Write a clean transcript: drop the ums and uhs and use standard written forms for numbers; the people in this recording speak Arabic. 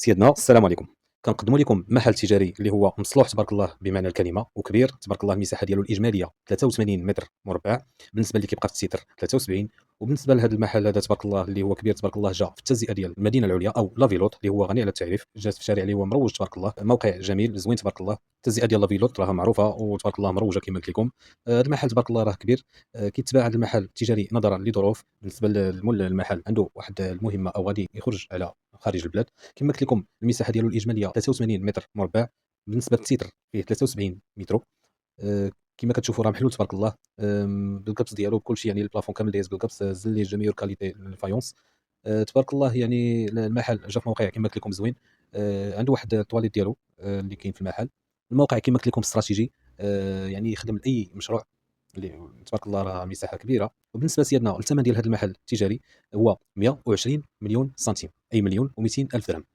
سيدنا السلام عليكم. كنقدموا لكم محل تجاري اللي هو مصلوح تبارك الله بمعنى الكلمه وكبير تبارك الله. المساحه ديالو الاجماليه 83 متر مربع، بالنسبه اللي كيبقى في التيتر 73. وبالنسبه لهذا المحل هذا تبارك الله اللي هو كبير تبارك الله، جا في التجزئه ديال المدينه العليا او لافيلوت اللي هو غني على التعريف، جات في شارع اللي هو مروج تبارك الله، موقع جميل زوين تبارك الله. التجزئه ديال لافيلوت راها معروفه وتبارك الله مروجه كما قلت لكم. هذا المحل تبارك الله راه كبير. كيتباع هذا المحل التجاري نظرا لظروف. بالنسبه للمول المحل عنده واحد المهمه او غادي يخرج على خارج البلاد. كما قلت لكم المساحه ديالو الاجماليه 83 متر مربع، بالنسبه للتيتر فيه 73 متر. كما كتشوفوا راه محلول تبارك الله. بالقبس ديالو بكلشي، يعني البلافون كامل دايز بالقبس، زلي جميع كاليتي الفايونس. تبارك الله، يعني المحل جا في موقع كما قلت لكم زوين. عنده واحد الطواليت ديالو اللي كاين في المحل. الموقع كما قلت لكم استراتيجي، يعني يخدم لاي مشروع اللي تبارك الله راه مساحه كبيره. وبالنسبه سيادنا الثمن ديال هذا المحل التجاري هو 120 مليون سنتيم، اي مليون و200 الف درهم.